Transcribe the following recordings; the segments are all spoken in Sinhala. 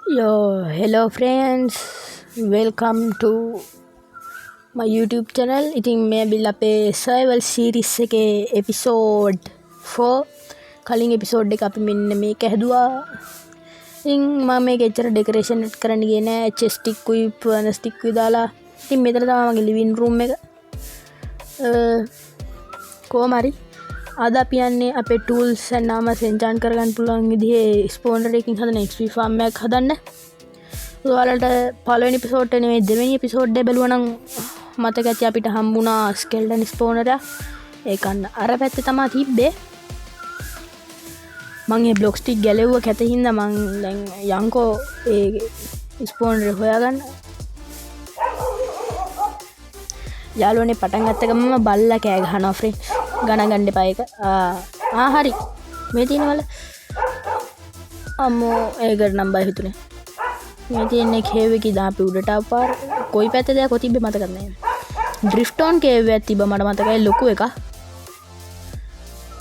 Hello friends, welcome to my YouTube channel. ඉතින් මේ බිල් අපේ survival series එකේ episode 4 කලින් episode එක අපි මෙන්න මේක හැදුවා. ඉතින් මම මේක එච්චර decoration කරන්න ගියේ නෑ. chest stick උයි stick උයි දාලා. ඉතින් මෙතන තමයි මගේ living room එක. කොහොම හරි අද අපි යන්නේ අපේ tools and armors enchant කරගන්න පුළුවන් විදිහේ spawner එකකින් හදන XP farm එකක් හදන්න. ඔයාලට පළවෙනි episode එක නෙමෙයි දෙවෙනි episode එක බලුවා නම් මතක ඇති අපිට හම්බුණා skeleton spawner එක. ඒක අර පැත්තේ තමයි තිබ්බේ. මම මේ block stick ගැලෙව්වා කැත හින්දා මම දැන් යන්කෝ ඒ spawner එක හොයාගන්න. යාළුවනේ පටන් ගත්ත ගමන්ම බල්ලා කෑ ගහනවා friends. ගණන් ගන්න එපා ඒක. හරි. මේ තියෙනවල අම්මෝ ඒකට නම් බය හිතුනේ. මේ තියෙන්නේ කේව් එකේ දාපු උඩට ආපාර කොයි පැත්තේද කොතිබ්බේ මතක නැහැ. ඩ්‍රිෆ්ට් ඔන් කේව් එකක් තිබ්බා මට මතකයි ලොකු එකක්.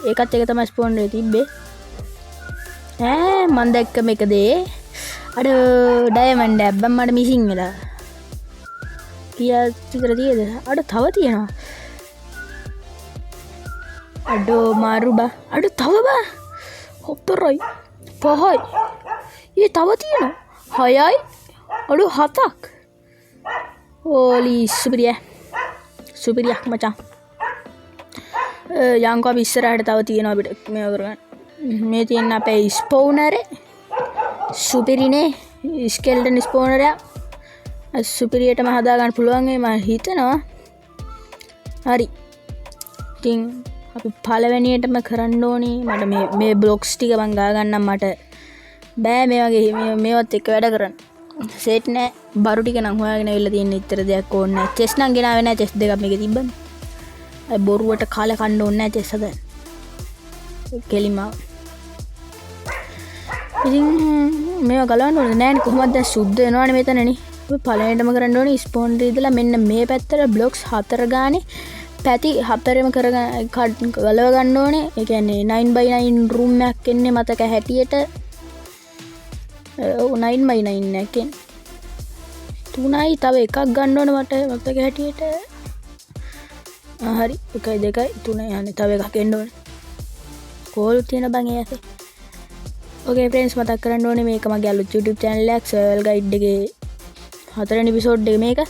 ඒකත් එක තමයි ස්පෝන් එකේ තිබ්බේ. මම දැක්ක මේක දේ. අර ඩයමන්ඩ් එක බම් මට මිසින් වෙලා. කීයක් විතර තියෙද? අර තව තියෙනවා. අඩෝ මාරු බා. අඩ තව බා. හතරයි. පහයි. ඊ තව තියෙනවා. 6යි. අඩෝ 7ක්. ඕලි සුපිරිය. සුපිරියක් මචං. යන්කෝ අපි ඉස්සරහට තව තියෙනවා අපිට මේව කරගන්න. මේ තියෙන අපේ ස්පෝනර් එක. සුපිරිනේ. ස්කෙල්ටන් ස්පෝනර් එක. සුපිරියටම හදා ගන්න පුළුවන් මම හිතනවා. හරි. ඉතින් අපි පළවෙනියටම කරන්න ඕනේ මට මේ බ්ලොක්ස් ටික මං ගා ගන්නම් මට බෑ මේ වගේ මේවත් එක වැඩ කරන්න සෙට් නෑ බරු ටික නම් හොයාගෙන ඉවිල්ලා තියෙන ඉතර දෙයක් ඕනේ නෑ චෙස් නම් ගෙනාවේ නෑ චෙස් දෙකක් මේකේ තිබ්බනේ අය බොරුවට කාලේ කන්න ඕනේ නෑ චෙස් හදන්න කෙලිම ඉතින් මේවා ගලවන්න ඕනේ නෑනේ කොහොමද දැන් සුද්ධ වෙනවනේ මෙතනනේ අපි පළවෙනිටම කරන්න ඕනේ ස්පෝන් ඉදලා මෙන්න මේ පැත්තට බ්ලොක්ස් 4 ගානේ පැති 4ෙම ගලව ගන්න ඕනේ. ඒ කියන්නේ 9x9 room එකක් එන්නේ මතක හැටියට 9x9 එකෙන් 3යි තව එකක් ගන්න ඕනේ මට මතක හැටියට. හරි 1 2 3 යන්නේ තව එකක් එන්න ඕනේ. කෝල් තියෙන බං ඒ ඇසේ. ඕකේ friends මතක් කරන්න ඕනේ මේක මගේ අලුත් YouTube channel එකක් survival guide එකේ 4 වෙනි episode එක මේක.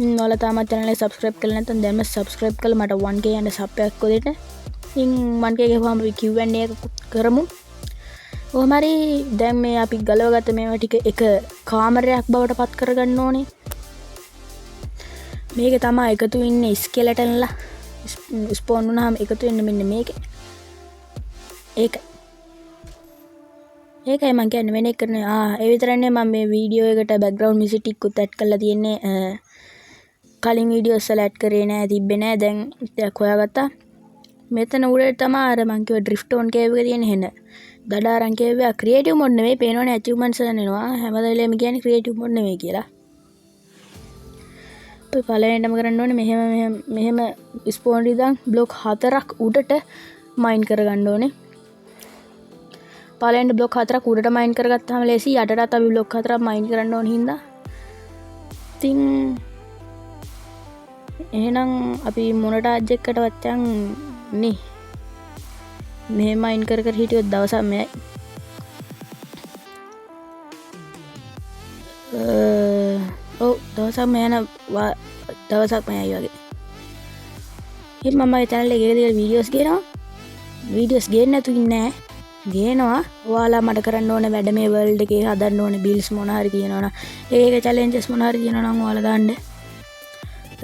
ඔයාලා තාමත් channel එක subscribe කරලා නැත්නම් දැන්ම subscribe කරලා මට 1k යන sub එකක් කොහෙද? ඉතින් 1k ගහුවාම අපි Q&A එක කරමු. කොහොම හරි දැන් මේ අපි ගලවගත්ත මේවා ටික එක කාමරයක් බවට පත් කරගන්න ඕනේ. මේක තමයි එකතු වෙන්නේ skeletonලා spawn වුණාම එකතු වෙන්නේ මෙන්න මේකේ. ඒකයි මම කියන්නේ වෙන එක කරන්නේ. ඒ විතරක් නෙමෙයි මම මේ වීඩියෝ එකට background music ටිකකුත් add කරලා තියෙන්නේ. කලින් වීඩියෝස් වල ඇඩ් කරේ නෑ තිබ්බේ නෑ දැන් ටිකක් හොයාගත්තා මෙතන උඩට තමයි අර මං කිව්ව ඩ්‍රිෆ්ට් ඔන් කේව් එක තියෙන හෙන දඩාරන් කේව් එක ක්‍රියේටිව් මොඩ් නෙමෙයි පේනවනේ අචීව්මන්ට්ස් එනවා හැමදාම කියන්නේ ක්‍රියේටිව් මොඩ් නෙමෙයි කියලා අපි පළවෙනිටම කරන්න ඕනේ මෙහෙම ස්පෝන් ඉදන් බ්ලොක් 4ක් උඩට මයින් කරගන්න ඕනේ පළවෙනි බ්ලොක් 4ක් උඩට මයින් කරගත්තාම ලේසි යටටත් අපි බ්ලොක් 4ක් මයින් කරන්න ඕන හින්දා ඉතින් එහෙනම් අපි මොනට අජෙක්කටවත් යන් නේ මේ මයින් කර හිටියොත් දවසක් මෙයි දවසක් මෙයන දවසක් මෙයි වගේ ඉතින් මම මගේ channel එකේ එක වීඩියෝස් ගේන්න නැතු ඉන්නේ ගේනවා ඔයාලා මට කරන්න ඕනේ වැඩ මේ වර්ල්ඩ් එකේ හදන්න ඕනේ බිල්ස් මොන හරි තියෙනවනම් ඒක චැලෙන්ජස් මොන හරි තියෙනවා නම් ඔයාලා දාන්න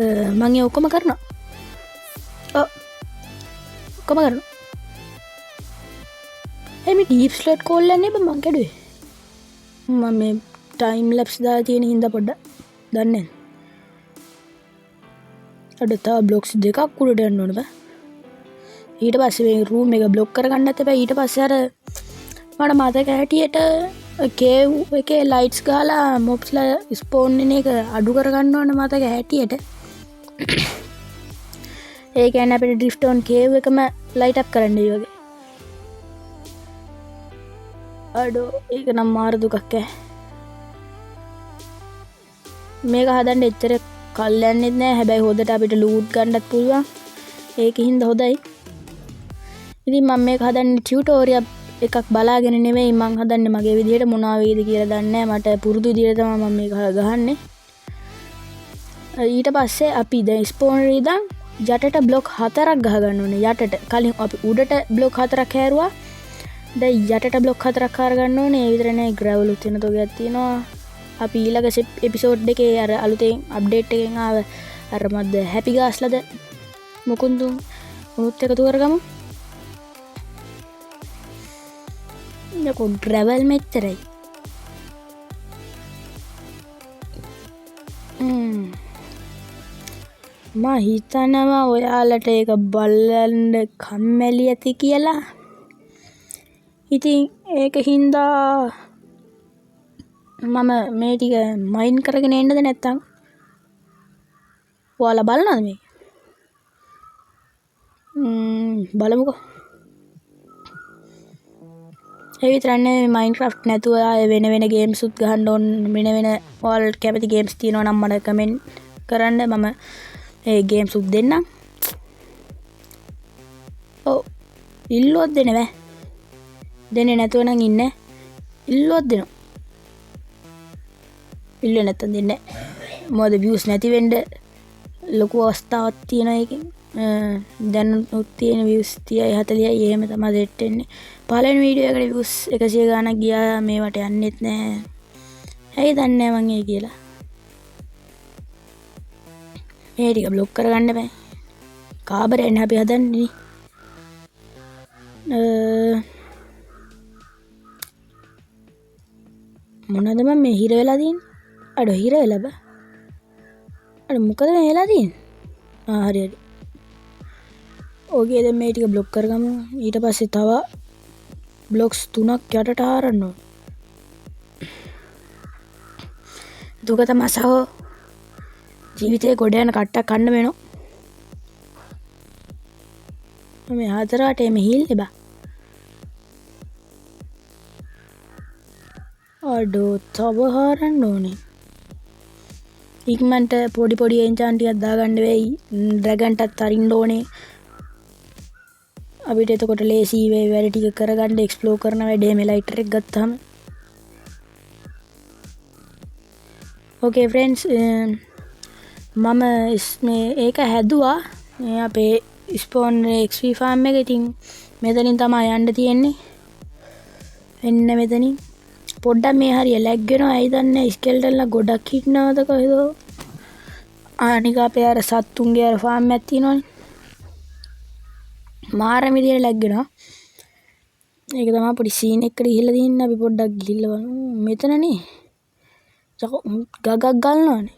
මම ඒ ඔක්කොම කරනවා. ඔක්කොම කරනවා. මේ ඩීප් ස්ලොට් කෝල් යන්නේ මම කැඩුවේ. මම මේ ටයිම් ලැප්ස් දාලා තියෙන හින්දා පොඩ්ඩක් දන්නේ නැහැ. අද තව බ්ලොක්ස් දෙකක් උඩට යන්න ඕන බෑ. ඊට පස්සේ මේ රූම් එක බ්ලොක් කරගන්නත් එපා. ඊට පස්සේ අර මට මතක හැටියට කේව් එකේ ලයිට්ස් ගාලා මොබ්ස්ලා ස්පෝන් වෙන එක අඩු කරගන්න ඕන මතක හැටියට. ඒ කියන්නේ අපිට ඩ්‍රිෆ්ට් ඔන් කේව් එකම ලයිට් අප් කරන්න වගේ. අඩෝ ඒක නම් මාර දුකක් ඈ. මේක හදන්න එච්චර කල් යන්නෙත් නෑ. හැබැයි හොදට අපිට ලූට් ගන්නත් පුළුවන්. ඒකින් හින්දා හොඳයි. ඉතින් මම මේක හදන්නේ ටියුටෝරියල් එකක් බලාගෙන නෙවෙයි මම හදන්නේ මගේ විදිහට මොනවා වේද කියලා දන්නේ නැහැ. මට පුරුදු විදිහට තමයි මම මේක ගහන්නේ. ඊට පස්සේ අපි දැන් ස්පෝනර් ඉඳන් යටට බ්ලොක් 4ක් ගහ ගන්න ඕනේ. යටට කලින් අපි උඩට බ්ලොක් 4ක් හැරුවා. දැන් යටට බ්ලොක් 4ක් හර ගන්න ඕනේ. ඒ විතර නෑ ග්‍රැවල් උත් වෙන තෝගයක් තියෙනවා. අපි ඊළඟ එපිසෝඩ් එකේ අර අලුතෙන් අප්ඩේට් එකෙන් ආව අර මද්ද හැපි ගාස්ලද මුකුන්දුන් උනුත් එකතු කරගමු. යකෝ ග්‍රැවල් මෙච්චරයි. මා හිතනවා ඔයාලට ඒක බලන්න කම්මැලි ඇති කියලා. ඉතින් ඒක හින්දා මම මේ ටික මයින් කරගෙන එන්නද නැත්තම් ඔයාලා බලනවද මේ? බලමුකෝ. ඒ විතරනේ මයින්ක්‍රාෆ්ට් නැතුව වෙන වෙන ගේම්ස් උත් ගහන්න ඕන. වෙන වෙන ඔයාලට කැමති ගේම්ස් තියෙනවා නම් මට කමෙන්ට් කරන්න. මම ඒ ගේම්ස් උත් දෙන්නම්. ඔව් ඉල්ලුවොත් දෙන්න බෑ. දෙන්නේ නැතුව නම් ඉන්නේ. ඉල්ලුවොත් දෙනවා. ඉල්ලුවේ නැත්තම් දෙන්නේ නැහැ. මොකද views නැති වෙන්න ලොකු අවස්ථාවක් තියෙනවා ඒකෙන්. දැන් උත් තියෙන views 30යි 40යි එහෙම තමයි සෙට් වෙන්නේ. පළවෙනි වීඩියෝ එකට views 100 ගාණක් ගියා. මේවට යන්නෙත් නැහැ. ඇයි දන්නේ නැහැ මං ඒ කියලා. මේ ටික බ්ලොක් කරගන්න බෑ. කාබරෙන් අපි හදන්නේ. මොනවද මම මේ හිර වෙලා තියෙන්නේ? අඩ හිර වෙලා බෑ. අඩ මොකද මේ වෙලා තියෙන්නේ? හරි හරි. ඕකේ දැන් මේ ටික බ්ලොක් කරගමු. ඊට පස්සේ තව බ්ලොක්ස් 3ක් යටට ආරන්න ඕන. දුක තමයි සහෝ. ජීවිතේ ගොඩ යන කට්ටක් කන්න වෙනවා. මේ හතරට එමෙ හිල්නේ බා. අඩෝ තව හරන්න ඕනේ. ඉක්මනට පොඩි පොඩි එන්චාන් ටිකක් දාගන්න වෙයි. ඩ්‍රැගන්ටත් අරින්න ඕනේ. අපිට එතකොට ලේසි වෙයි වැඩ ටික කරගන්න එක්ස්ප්ලෝර් කරන වැඩේ මේ ලයිටර් එක ගත්තාම. ඕකේ ෆ්‍රෙන්ඩ්ස් මම මේ ඒක හැදුවා. මේ අපේ ස්පෝන් XP ෆාම් එක. ඉතින් මෙතනින් තමයි යන්න තියෙන්නේ. එන්න මෙතනින්. පොඩ්ඩක් මේ හරිය ලැග් වෙනවා. ඇයි දන්නේ ස්කෙල්ටන්ලා ගොඩක් හිටනවද කොහෙද? අනික අපේ අර සත්තුන්ගේ අර ෆාම් එකක් තියෙනවනේ. මාරම විදියට ලැග් වෙනවා. ඒක තමයි පොඩි සීන් එකකට ගිහිල්ලා තියෙන්නේ. අපි පොඩ්ඩක් ගිහිල්ලා බලමු. මෙතනනේ. ගගක් ගන්නවනේ.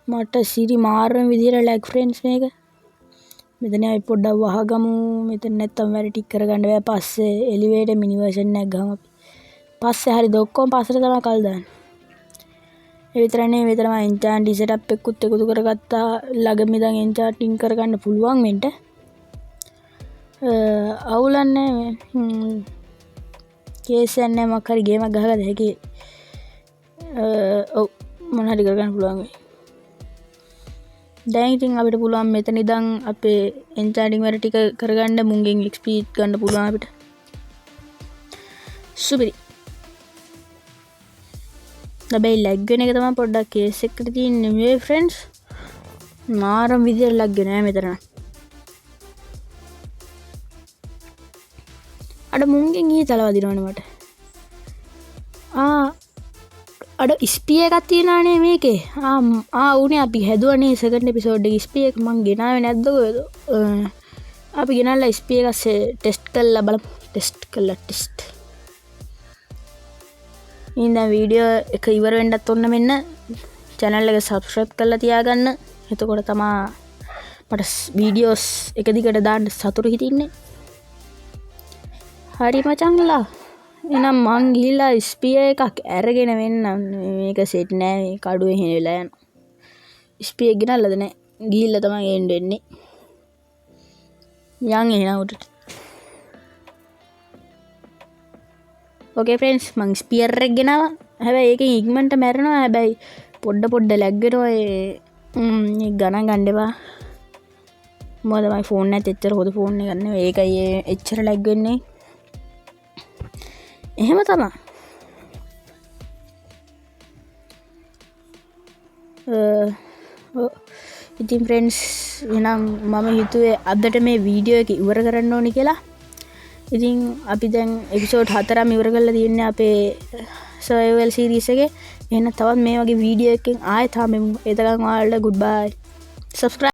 මට සිරි මාරම විදියට ලැග් ෆ්‍රෙන්ඩ්ස් මේක. මෙතන අපි පොඩ්ඩක් වහගමු. මෙතන නැත්තම් වැඩ ටික කරගන්න බෑ. පස්සේ එලිවේටර් මිනි වර්ෂන් එකක් ගහමු අපි. පස්සේ හරිද ඔක්කොම පස්සට තමයි කල් දාන්නේ. ඒ විතරනේ මෙතනම එන්චාන්ටි සෙටප් එකකුත් එකතු කරගත්තා. ළඟම ඉඳන් එන්චාන්ටින් කරගන්න පුළුවන් වෙන්න. අවුලන්නේ කේසයක් නැහැ. මොකක් හරි ගේමක් ගහගද හැකි. ඔව් මොන හරි කරගන්න පුළුවන් වෙයි. දැන් ඉතින් අපිට පුළුවන් මෙතන ඉඳන් අපේ එන්චාන්ටින් වැඩ ටික කරගන්න. මුංගෙන් XP ගන්න පුළුවන් අපිට. සුපිරි. හැබැයි ලැග් වෙන එක තමයි පොඩ්ඩක් කේස් එකට තියෙන්නේ මේ ෆ්‍රෙන්ඩ්ස්. මාරම විදියට ලැග් වෙනවා මෙතන. අඩ මුංගෙන් ඊතල වදිනවනේ මට. අඩ ස්පී එකක් තියෙනවානේ මේකේ. උනේ අපි හැදුවනේ සෙකන්ඩ් එපිසෝඩ් එකේ ස්පී එක මං ගෙනාවේ නැද්ද කොහෙද? අපි ගෙනල්ලා ස්පී එක ටෙස්ට් කරලා බලමු. ටෙස්ට්. ඉතින් වීඩියෝ එක ඉවර වෙන්නත් ඔන්න මෙන්න channel එක subscribe කරලා තියාගන්න. එතකොට තමයි මට වීඩියෝස් එක දිගට දාන්න සතුටු හිතින්නේ. හරි මචංලා. එහෙනම් මං ගිහිල්ලා ස්පියර් එකක් අරගෙන වෙන්නම්. මේක සෙට් නෑ. මේ කඩුවේ හින වෙලා යනවා. ස්පියර් ගෙනල්ලාද නෑ. ගිහිල්ලා තමයි එන්න වෙන්නේ. යන් එහෙනම් උඩට. ඕකේ ෆ්‍රෙන්ඩ්ස් මං ස්පියර් එක ගෙනාවා. හැබැයි ඒකෙන් ඉක්මනට මැරෙනවා. හැබැයි පොඩ්ඩ ලැග්ගෙනවා ඒ ගණන් ගණ්ඩවා මොදමයි ෆෝන් ඇත එච්චර හොද ෆෝන් ගන්න ඒකයි එච්චර ලැග්වෙන්නේ එහෙම තමා ඉතින් ෆ්‍රෙන්ඩ්ස් එනම් මම හිතුවේ අදට මේ වීඩියෝ එක ඉවර කරන්න ඕනි කියලා ඉතින් අපි දැන් එපිසෝඩ් 4ම ඉවර කරලා තියෙන්නේ අපේ සර්වයිවල් සීරීස් එකේ එහෙනම් තවත් මේ වගේ වීඩියෝ එකකින් ආයෙත් හම්බෙමු එතකන් ඔයාලට ගුඩ් බයි subscribe